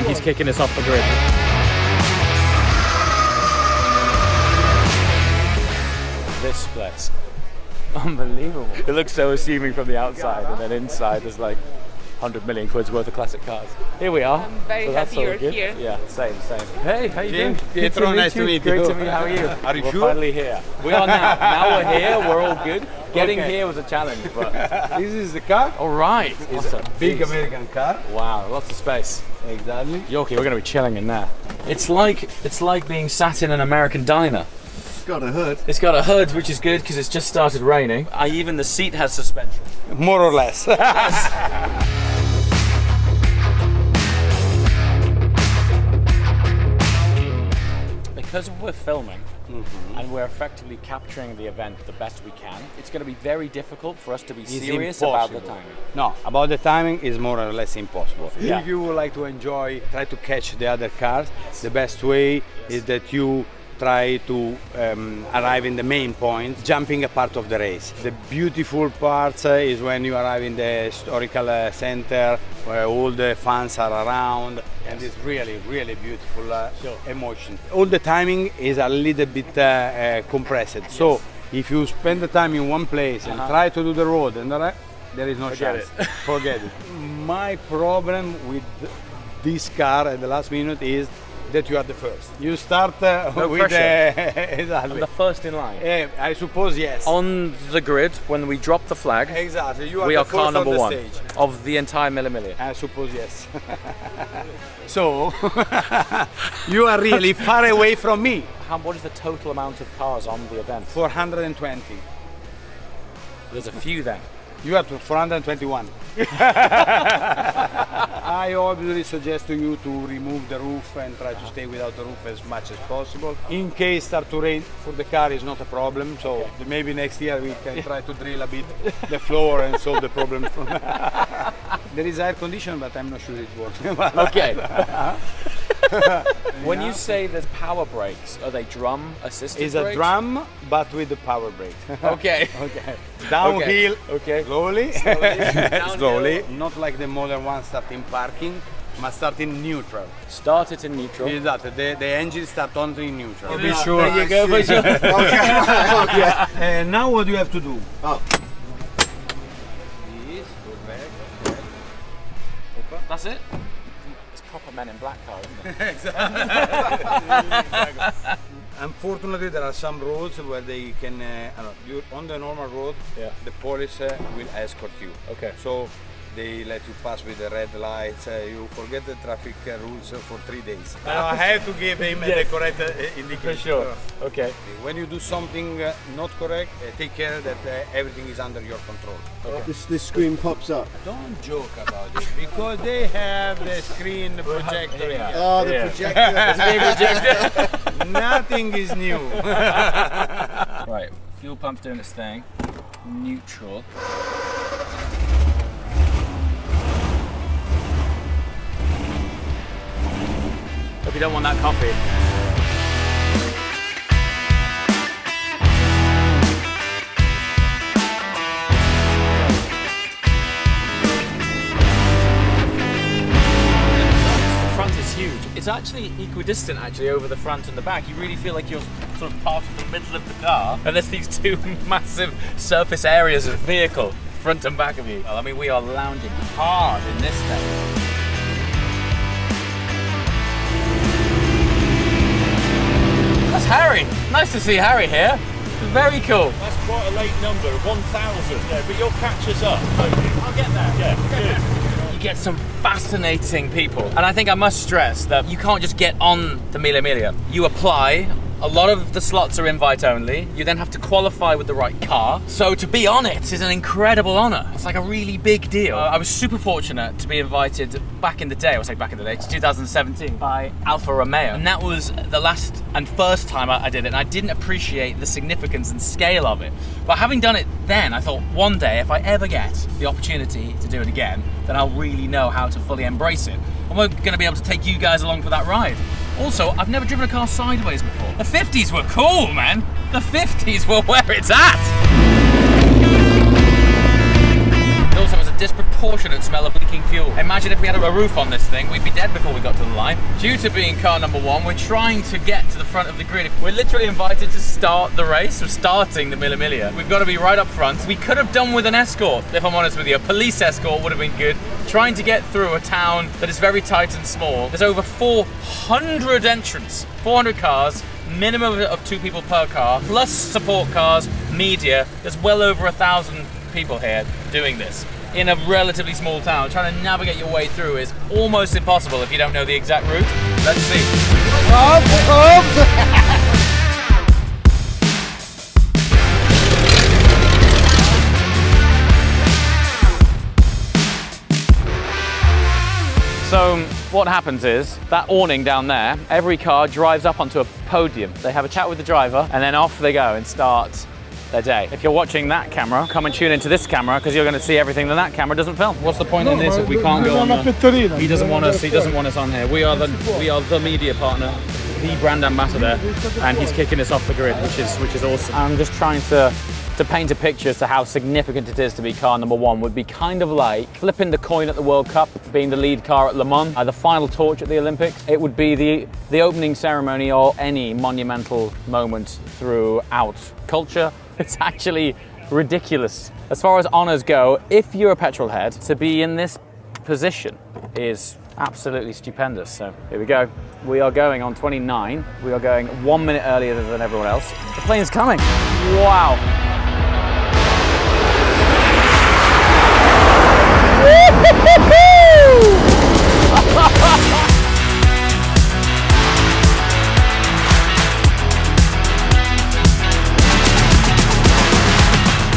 think he's kicking us off the grid. This place. Unbelievable. It looks so assuming from the outside, and then inside there's like 100 million quid's worth of classic cars. Here we are. I'm very happy you're here. Yeah, same. Hey, how you doing? Pietro, nice to meet you. Great to meet you. How are you? Are you We're sure? finally here. We are now. Now we're here. We're all good. Getting here was a challenge, but This is the car. all right. It's a big American car. Wow, lots of space. Exactly. Yoki, we're going to be chilling in there. It's like being sat in an American diner. It's got a hood. It's got a hood, which is good because it's just started raining. Even the seat has suspension. More or less. Because we're filming and we're effectively capturing the event the best we can, it's going to be very difficult for us to be serious about the timing. No, about the timing is more or less impossible. Yeah. If you would like to enjoy, try to catch the other cars, the best way is that you try to arrive in the main point, jumping a part of the race. The beautiful part is when you arrive in the historical center where all the fans are around, and it's really, really beautiful emotion. All the timing is a little bit compressed. Yes. So if you spend the time in one place and try to do the road and there is no chance. Forget it. My problem with this car at the last minute is that you are the first. You start with exactly. I'm the first in line. I suppose yes. On the grid, when we drop the flag, Exactly. You are we the are first car on number the one stage. of the entire Mille Miglia. I suppose yes. So you are really far away from me. What is the total amount of cars on the event? 420. There's a few then. You have 421. I obviously suggest to you to remove the roof and try to stay without the roof as much as possible. In case start to rain, for the car is not a problem. So maybe next year we can try to drill a bit the floor and solve the problem. There is air conditioning, but I'm not sure it works. Okay. When you say there's power brakes, are they drum assisted It's brakes? a drum, but with the power brake. Okay. Okay. Downhill, Okay. slowly. Downhill. Slowly. Not like the modern one starting parking, but starting neutral. Start it in neutral. Exactly. The engine start only in neutral. Be sure. There you go. Be sure. Okay. Now what do you have to do? Oh. Yes, go back. That's it. It's proper Men in Black car, isn't it? Exactly. Unfortunately, there are some roads where they can, you're on the normal road, the police will escort you. Okay. So they let you pass with the red lights. You forget the traffic rules for 3 days. I have to give him the correct indication. For sure. Okay. When you do something not correct, take care that everything is under your control. Okay. This screen pops up. Don't joke about it because they have the screen projector. Yeah. Oh, the projector. Nothing is new. Right. Fuel pump's doing its thing. Neutral. Hope you don't want that coffee. The front is huge. It's actually equidistant over the front and the back. You really feel like you're sort of part of the middle of the car. And there's these two massive surface areas of vehicle, front and back of you. Well, I mean, we are lounging hard in this thing. That's Harry. Nice to see Harry here. Very cool. That's quite a late number, 1,000. Yeah, but you'll catch us up. I'll get there. Yeah, good. You get some fascinating people. And I think I must stress that you can't just get on the Mille Miglia. You apply. A lot of the slots are invite only. You then have to qualify with the right car. So to be on it is an incredible honor. It's like a really big deal. I was super fortunate to be invited back in the day, to 2017, by Alfa Romeo. And that was the last and first time I did it. And I didn't appreciate the significance and scale of it. But having done it then, I thought one day if I ever get the opportunity to do it again, then I'll really know how to fully embrace it. And we're going to be able to take you guys along for that ride. Also, I've never driven a car sideways before. The 50s were cool, man. The 50s were where it's at. It also has a disproportionate smell of leaking fuel. Imagine if we had a roof on this thing, we'd be dead before we got to the line. Due to being car number 1, we're trying to get to the front of the grid. We're literally invited to start the race. We're starting the Mille Miglia. We've got to be right up front. We could have done with an escort, if I'm honest with you. A police escort would have been good. Trying to get through a town that is very tight and small. There's over 400 entrants, 400 cars, minimum of 2 people per car, plus support cars, media. There's well over 1,000 people here doing this in a relatively small town. Trying to navigate your way through is almost impossible if you don't know the exact route. Let's see. So what happens is, that awning down there, every car drives up onto a podium. They have a chat with the driver and then off they go and start their day. If you're watching that camera, come and tune into this camera because you're going to see everything that camera doesn't film. What's the point in this if we can't go on the... He doesn't want us on here. We are the media partner, the brand ambassador, and he's kicking us off the grid, which is awesome. I'm just trying to paint a picture as to how significant it is to be car number 1. Would be kind of like flipping the coin at the World Cup, being the lead car at Le Mans, the final torch at the Olympics. It would be the opening ceremony or any monumental moment throughout culture. It's actually ridiculous. As far as honors go, if you're a petrol head, to be in this position is absolutely stupendous. So here we go. We are going on 29. We are going 1 minute earlier than everyone else. The plane's coming. Wow.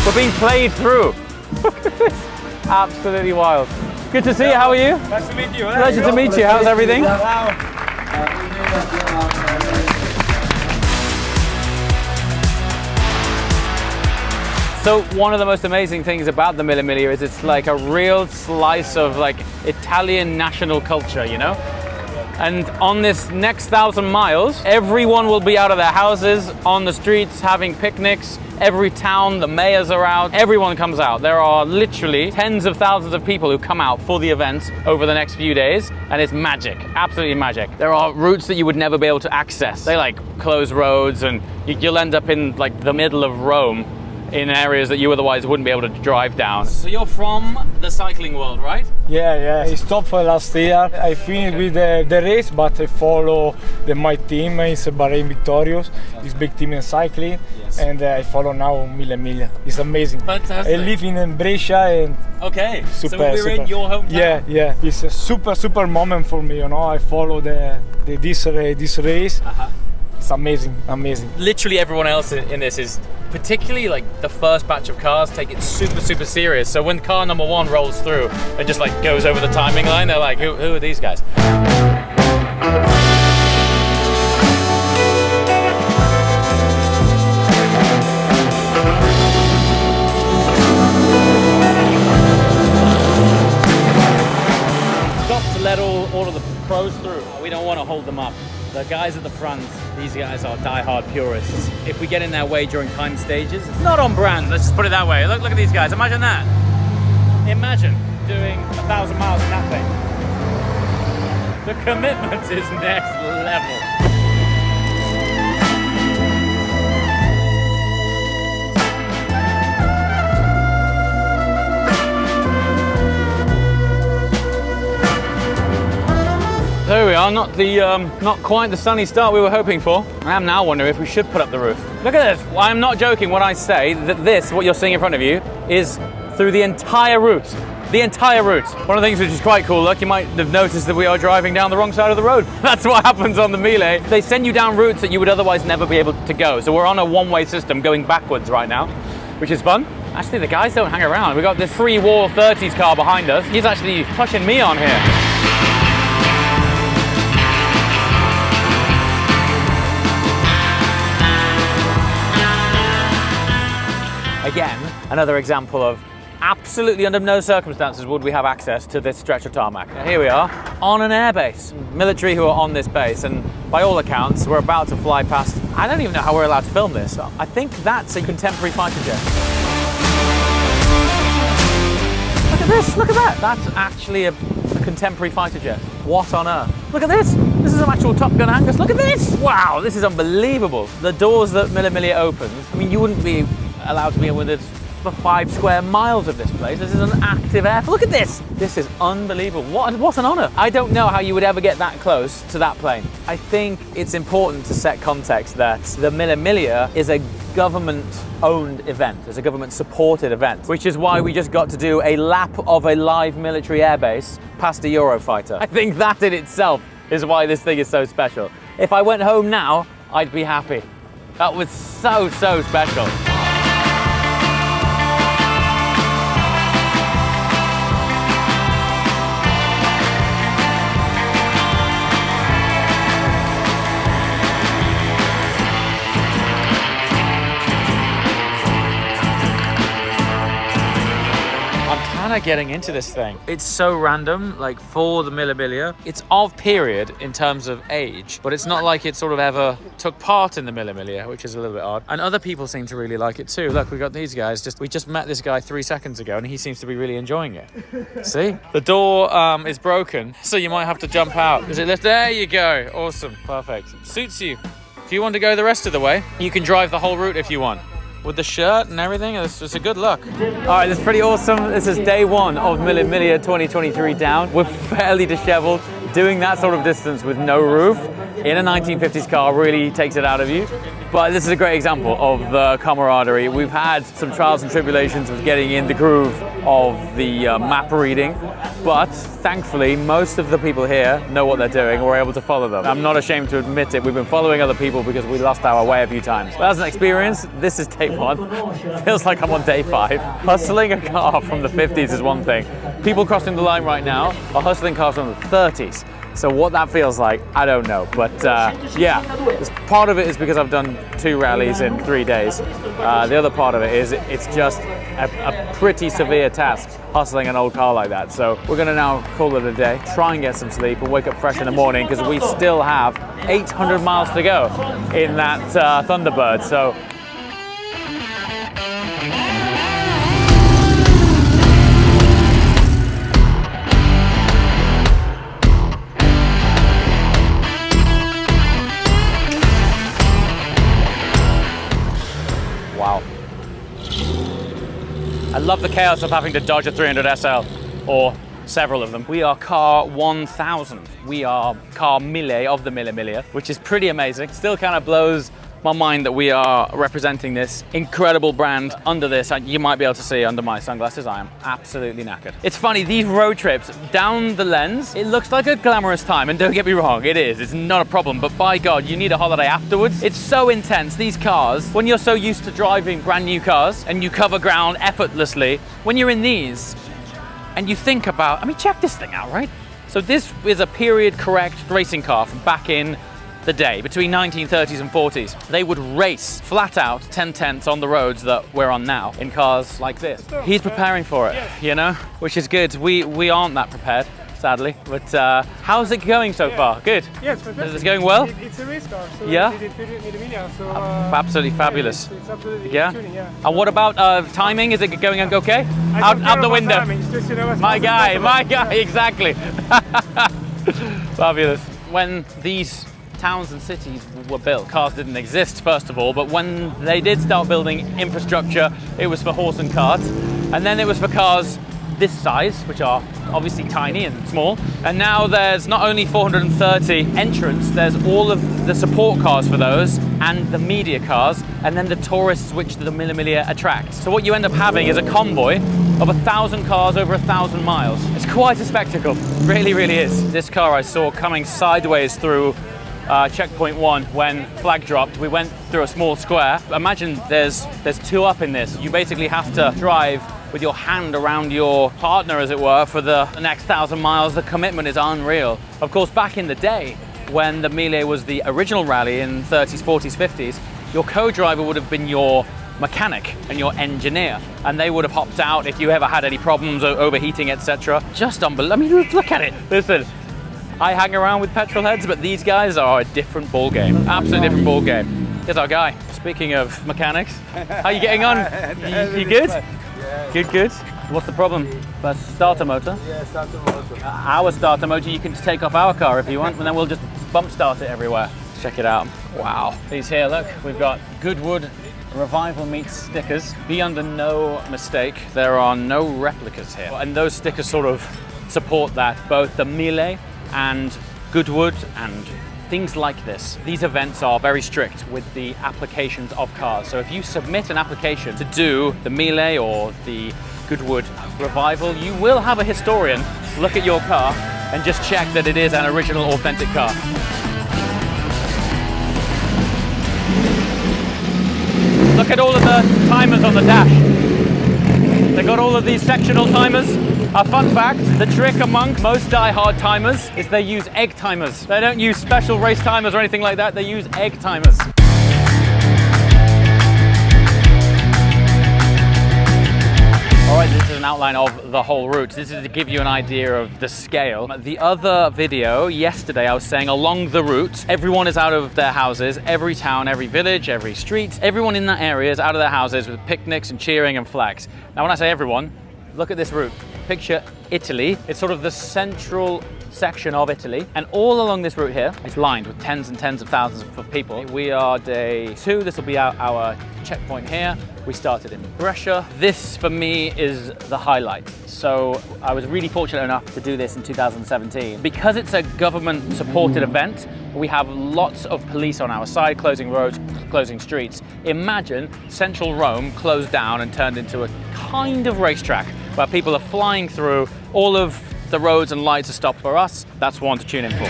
We're being played through. Absolutely wild. Good to see you. How are you? Nice to meet you. Pleasure to meet you. How's everything? So one of the most amazing things about the Mille Miglia is it's like a real slice of like Italian national culture, you know? And on this next 1,000 miles, everyone will be out of their houses, on the streets, having picnics. Every town, the mayors are out, everyone comes out. There are literally tens of thousands of people who come out for the event over the next few days, and it's magic, absolutely magic. There are routes that you would never be able to access. They like close roads, and you'll end up in like the middle of Rome in areas that you otherwise wouldn't be able to drive down. So you're from the cycling world, right? Yeah. I stopped for last year. I finished with the race, but I follow my team. It's Bahrain Victorious. It's big team in cycling, yes. And I follow now Mille Miglia. It's amazing. Fantastic. I live in Brescia, and okay. Super, so we're in your hometown. Yeah. It's a super moment for me. You know, I follow this race. It's amazing. Literally everyone else in this is, particularly like the first batch of cars, take it super serious. So when car number 1 rolls through and just like goes over the timing line, they're like, who are these guys? Got to let all of the pros through. We don't want to hold them up. The guys at the front, these guys are die-hard purists. If we get in their way during time stages, it's not on brand, let's just put it that way. Look at these guys, imagine that. Imagine doing 1,000 miles in that thing. The commitment is next level. There we are, not quite the sunny start we were hoping for. I am now wondering if we should put up the roof. Look at this, I'm not joking when I say that this, what you're seeing in front of you, is through the entire route. The entire route. One of the things which is quite cool, look, you might have noticed that we are driving down the wrong side of the road. That's what happens on the Mille. They send you down routes that you would otherwise never be able to go. So we're on a one-way system going backwards right now, which is fun. Actually, the guys don't hang around. We've got this free-wall 30s car behind us. He's actually pushing me on here. Again, another example of absolutely under no circumstances would we have access to this stretch of tarmac. Here we are on an airbase. Military who are on this base, and by all accounts, we're about to fly past. I don't even know how we're allowed to film this. I think that's a contemporary fighter jet. Look at this, look at that. That's actually a contemporary fighter jet. What on earth? Look at this. This is an actual Top Gun Angus. Look at this. Wow, this is unbelievable. The doors that Mille Miglia opens, I mean, you wouldn't be allowed to be in with it for 5 square miles of this place. This is an active airport. Look at this. This is unbelievable. What an honor. I don't know how you would ever get that close to that plane. I think it's important to set context that the Mille Miglia is a government-owned event. It's a government-supported event, which is why we just got to do a lap of a live military airbase past a Eurofighter. I think that in itself is why this thing is so special. If I went home now, I'd be happy. That was so special. Getting into this thing. It's so random, like for the Mille Miglia. It's of period in terms of age, but it's not like it sort of ever took part in the Mille Miglia, which is a little bit odd. And other people seem to really like it too. Look, we got these guys. We just met this guy 3 seconds ago and he seems to be really enjoying it. See? The door is broken, so you might have to jump out. Is it lift? There you go. Awesome. Perfect. Suits you. Do you want to go the rest of the way? You can drive the whole route if you want. With the shirt and everything, it's a good look. All right, this is pretty awesome. This is day 1 of Mille Miglia 2023 down. We're fairly disheveled. Doing that sort of distance with no roof in a 1950s car really takes it out of you. But this is a great example of the camaraderie. We've had some trials and tribulations with getting in the groove of the map reading, but thankfully most of the people here know what they're doing. We're able to follow them. I'm not ashamed to admit it. We've been following other people because we lost our way a few times. But as an experience, this is day 1. Feels like I'm on day 5. Hustling a car from the 50s is one thing. People crossing the line right now are hustling cars from the 30s. So what that feels like, I don't know. But yeah, part of it is because I've done 2 rallies in 3 days. The other part of it is it's just a pretty severe task hustling an old car like that. So we're gonna now call it a day, try and get some sleep and wake up fresh in the morning because we still have 800 miles to go in that Thunderbird. So wow. I love the chaos of having to dodge a 300 SL, or several of them. We are car 1000. We are car 1000 of the Mille Miglia, which is pretty amazing. Still kind of blows my mind that we are representing this incredible brand under this. You might be able to see under my sunglasses, I am absolutely knackered. It's funny, these road trips down the lens, it looks like a glamorous time, and don't get me wrong, it is. It's not a problem, but by God, you need a holiday afterwards. It's so intense, these cars, when you're so used to driving brand new cars and you cover ground effortlessly, when you're in these and you think about, I mean, check this thing out, right? So this is a period correct racing car from back in the day, between 1930s and 40s. They would race flat out 10/10ths on the roads that we're on now in cars like this. He's preparing for it, you know, which is good. We aren't that prepared, sadly, but how's it going so far? Good? Yeah, it's fantastic. Is it going well? It's a race car, so yeah? Mille Miglia, so absolutely fabulous. It's absolutely yeah? tuning, yeah. And what about timing? Is it going okay? Out the window. Just, you know, my guy, exactly. Fabulous. When these towns and cities were built, cars didn't exist first of all, but when they did start building infrastructure, it was for horse and carts, and then it was for cars this size, which are obviously tiny and small, and now there's not only 430 entrants, there's all of the support cars for those and the media cars, and then the tourists which the Mille Miglia attracts. So what you end up having is a convoy of 1,000 cars over 1,000 miles. It's quite a spectacle, really, really is. This car I saw coming sideways through checkpoint 1 when flag dropped. We went through a small square. Imagine there's 2 up in this. You basically have to drive with your hand around your partner, as it were, for the next 1,000 miles. The commitment is unreal. Of course, back in the day when the Mille was the original rally in 30s, 40s, 50s, your co-driver would have been your mechanic and your engineer, and they would have hopped out if you ever had any problems, overheating, etc. Just unbelievable. I mean, look at it. Listen, I hang around with petrol heads, but these guys are a different ball game. Absolutely different ball game. Here's our guy. Speaking of mechanics, how are you getting on? You good? Yeah. Good. What's the problem? The starter motor? Yeah, starter motor. Our starter motor, you can take off our car if you want, and then we'll just bump start it everywhere. Check it out. Wow. These here, look, we've got Goodwood Revival Meets stickers. Be under no mistake, there are no replicas here. And those stickers sort of support that, both the Mille and Goodwood and things like this. These events are very strict with the applications of cars. So if you submit an application to do the Mille or the Goodwood Revival, you will have a historian look at your car and just check that it is an original, authentic car. Look at all of the timers on the dash. They got all of these sectional timers. A fun fact, the trick among most die-hard timers is they use egg timers. They don't use special race timers or anything like that, they use egg timers. All right, this is an outline of the whole route. This is to give you an idea of the scale. The other video, yesterday, I was saying along the route, everyone is out of their houses, every town, every village, every street, everyone in that area is out of their houses with picnics and cheering and flags. Now, when I say everyone, look at this route. Picture Italy. It's sort of the central section of Italy, and all along this route here is lined with tens and tens of thousands of people. We are day 2. This will be our checkpoint here. We started in Brescia. This for me is the highlight. So I was really fortunate enough to do this in 2017. Because it's a government supported event, we have lots of police on our side, closing roads, closing streets. Imagine central Rome closed down and turned into a kind of racetrack where people are flying through, all of the roads and lights are stopped for us. That's one to tune in for.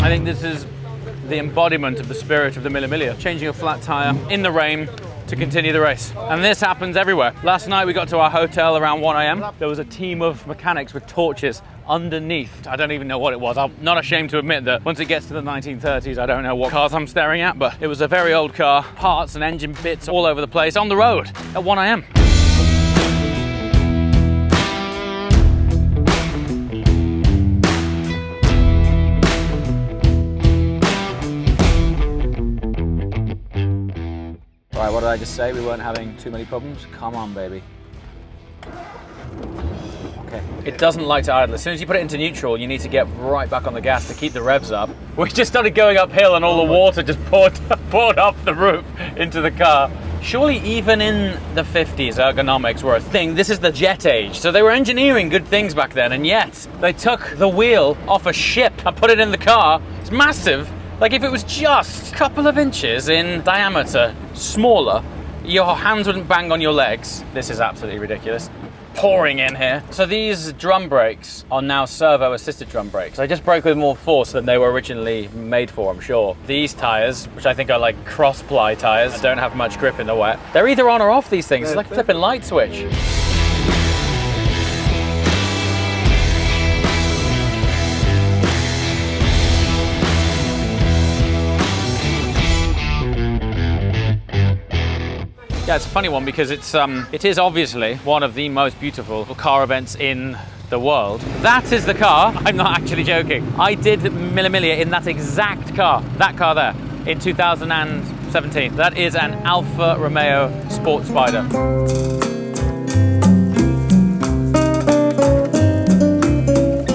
I think this is the embodiment of the spirit of the Mille Miglia. Changing a flat tire in the rain to continue the race. And this happens everywhere. Last night we got to our hotel around 1 a.m. There was a team of mechanics with torches underneath. I don't even know what it was. I'm not ashamed to admit that once it gets to the 1930s, I don't know what cars I'm staring at, but it was a very old car, parts and engine bits all over the place on the road at 1 a.m. Right, what did I just say? We weren't having too many problems? Come on, baby. Okay. It doesn't like to idle. As soon as you put it into neutral, you need to get right back on the gas to keep the revs up. We just started going uphill and all the water just poured off the roof into the car. Surely even in the 50s, ergonomics were a thing. This is the jet age. So they were engineering good things back then, and yet they took the wheel off a ship and put it in the car. It's massive. Like if it was just a couple of inches in diameter, smaller, your hands wouldn't bang on your legs. This is absolutely ridiculous. Pouring in here. So these drum brakes are now servo-assisted drum brakes. They just brake with more force than they were originally made for, I'm sure. These tires, which I think are like cross-ply tires, don't have much grip in the wet. They're either on or off, these things. It's like a flipping light switch. Yeah, it's a funny one because it is obviously one of the most beautiful car events in the world. That is the car. I'm not actually joking. I did Mille Miglia in that exact car, that car there, in 2017. That is an Alfa Romeo Sport Spider.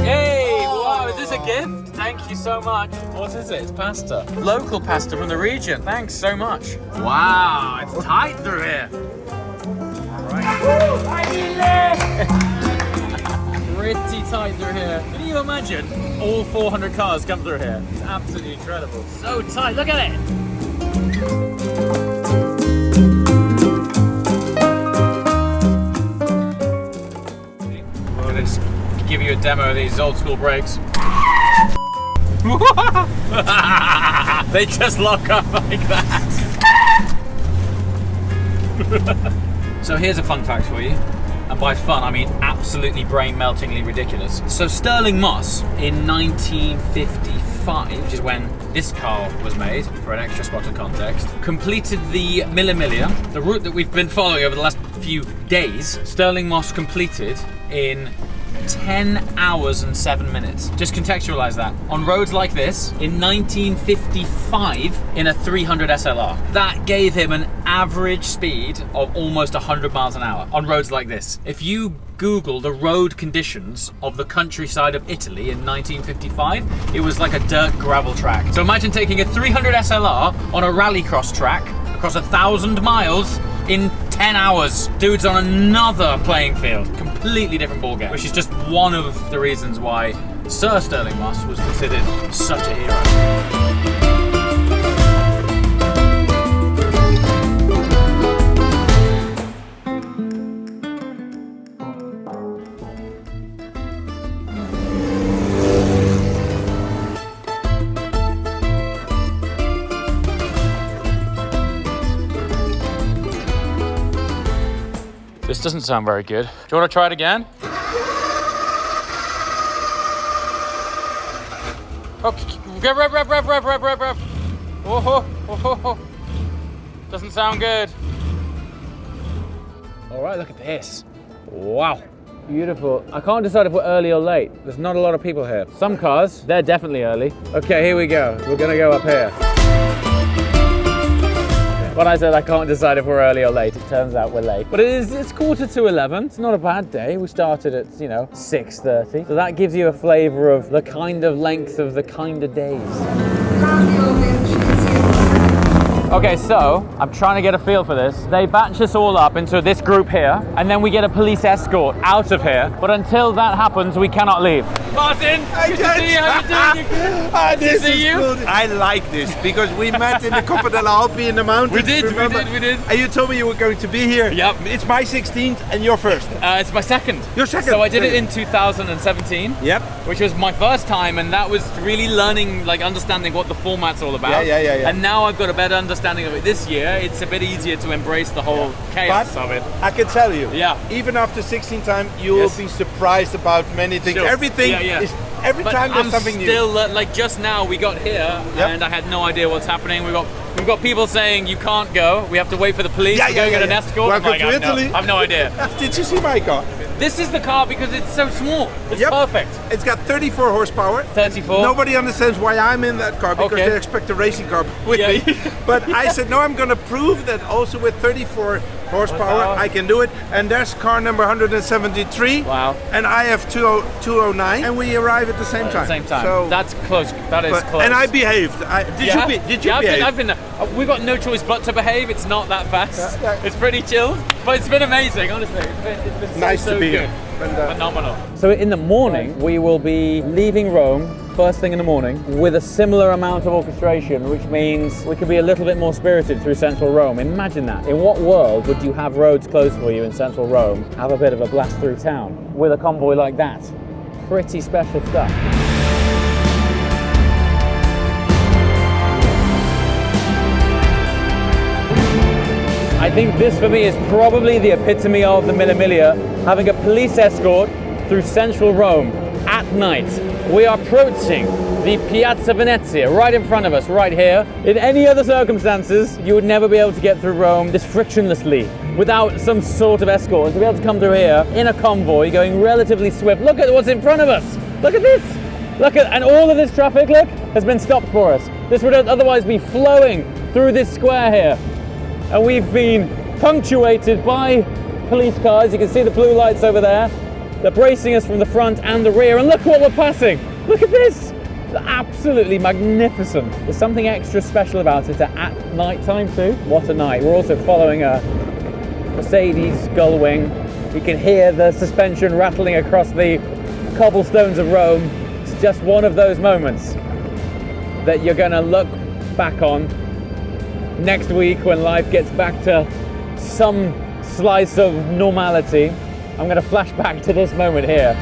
Hey, wow, is this a gift? Thank you so much. What is it? It's pasta. Local pasta from the region. Thanks so much. Wow, it's tight through here. Pretty tight through here. Can you imagine all 400 cars come through here? It's absolutely incredible. So tight, look at it. We'll just give you a demo of these old school brakes. They just lock up like that. So here's a fun fact for you, and by fun I mean absolutely brain-meltingly ridiculous. So Stirling Moss in 1955, which is when this car was made, for an extra spot of context, completed the Mille Miglia, the route that we've been following over the last few days. Stirling Moss completed in 10 hours and 7 minutes. Just contextualize that. On roads like this, in 1955, in a 300 SLR. That gave him an average speed of almost 100 miles an hour on roads like this. If you Google the road conditions of the countryside of Italy in 1955, it was like a dirt gravel track. So imagine taking a 300 SLR on a rallycross track across 1,000 miles in 10 hours. Dude's on another playing field. Completely different ballgame, which is just one of the reasons why Sir Stirling Moss was considered such a hero. This doesn't sound very good. Do you want to try it again? Oh, rev. Oh. Doesn't sound good. All right, look at this. Wow. Beautiful. I can't decide if we're early or late. There's not a lot of people here. Some cars, they're definitely early. Okay, here we go. We're gonna go up here. When I said I can't decide if we're early or late, it turns out we're late. But it's 11:15. It's not a bad day. We started at, 6:30. So that gives you a flavor of the kind of length of the kind of days. Okay, so I'm trying to get a feel for this. They batch us all up into this group here, and then we get a police escort out of here. But until that happens, we cannot leave. Martin, good to see you. How you doing? You good? This to see is you. good. I like this because we met in the Coppa dell'Alpi in the mountains. We did. And you told me you were going to be here. Yep. It's my 16th and your first. It's my second. Your second. So I did it in 2017. Yep. Which was my first time, and that was really learning, understanding what the format's all about. Yeah. And now I've got a better understanding of it this year. It's a bit easier to embrace the whole chaos of it. I can tell you, even after 16 times, you will be surprised about many things. Sure. Everything is every but time there's something new. Still, just now we got here and I had no idea what's happening. We've got people saying you can't go. We have to wait for the police. We're going to get an escort. Welcome to Italy. I've no idea. Did you see my car? This is the car because it's so small. It's perfect. It's got 34 horsepower. 34. Nobody understands why I'm in that car because they expect a racing car with me. But I said, no, I'm going to prove that also with 34 horsepower I can do it. And there's car number 173. Wow. And I have 209. And we arrive at the same time. At the same time. So, that's close. That is close. And I behaved. Did you behave? I've been. We've got no choice but to behave. It's not that fast. It's pretty chill. But it's been amazing, honestly. It's been nice so to be good. here. Phenomenal. So in the morning, we will be leaving Rome first thing in the morning with a similar amount of orchestration, which means we could be a little bit more spirited through central Rome. Imagine that. In what world would you have roads closed for you in central Rome, have a bit of a blast through town with a convoy like that? Pretty special stuff. I think this for me is probably the epitome of the Mille Miglia, having a police escort through central Rome at night. We are approaching the Piazza Venezia right in front of us, right here. In any other circumstances, you would never be able to get through Rome this frictionlessly without some sort of escort. And to be able to come through here in a convoy going relatively swift, look at what's in front of us. Look at this. And all of this traffic, look, has been stopped for us. This would otherwise be flowing through this square here. And we've been punctuated by police cars. You can see the blue lights over there. They're bracing us from the front and the rear. And look what we're passing. Look at this. It's absolutely magnificent. There's something extra special about it at night time too. What a night. We're also following a Mercedes Gullwing. You can hear the suspension rattling across the cobblestones of Rome. It's just one of those moments that you're going to look back on next week when life gets back to some slice of normality. I'm going to flash back to this moment here.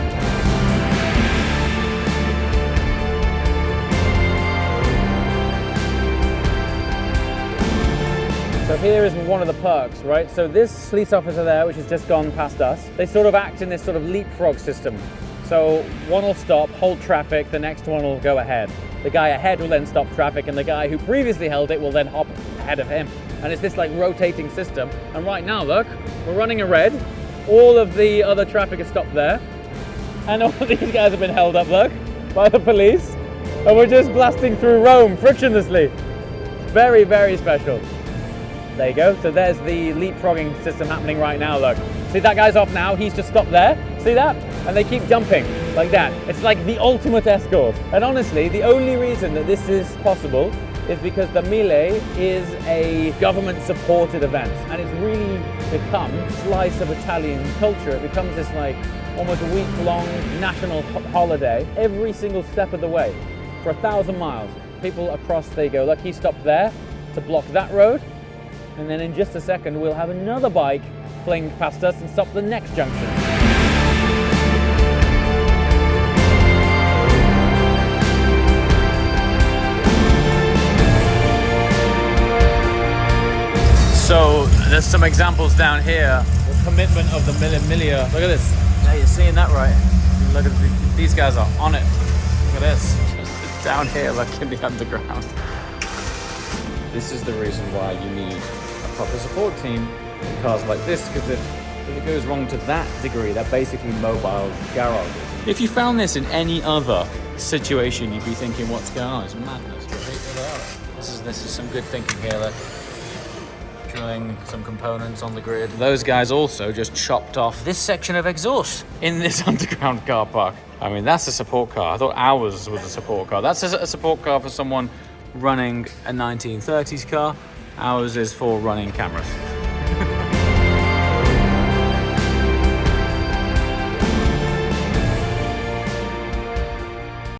So here is one of the perks, right? So this police officer there, which has just gone past us, they sort of act in this sort of leapfrog system. So one will stop, hold traffic, the next one will go ahead. The guy ahead will then stop traffic, and the guy who previously held it will then hop ahead of him. And it's this rotating system. And right now, look, we're running a red. All of the other traffic is stopped there. And all these guys have been held up, look, by the police. And we're just blasting through Rome frictionlessly. Very, very special. There you go. So there's the leapfrogging system happening right now, look. See, that guy's off now. He's just stopped there. See that? And they keep jumping like that. It's like the ultimate escort. And honestly, the only reason that this is possible is because the Mille is a government-supported event. And it's really become a slice of Italian culture. It becomes this like almost a week-long national holiday every single step of the way. For 1,000 miles, people across, they go, look, he stopped there to block that road. And then in just a second, we'll have another bike fling past us and stop the next junction. So there's some examples down here. The commitment of the Mille Miglia. Look at this. Now you're seeing that right. Look at these guys are on it. Look at this. Down here, like in the underground. This is the reason why you need a proper support team in cars like this, because if it goes wrong to that degree, they're basically mobile garages. If you found this in any other situation, you'd be thinking, what's going on? It's madness. This is some good thinking here. Look. Drilling some components on the grid. Those guys also just chopped off this section of exhaust in this underground car park. I mean, that's a support car. I thought ours was a support car. That's a support car for someone running a 1930s car. Ours is for running cameras.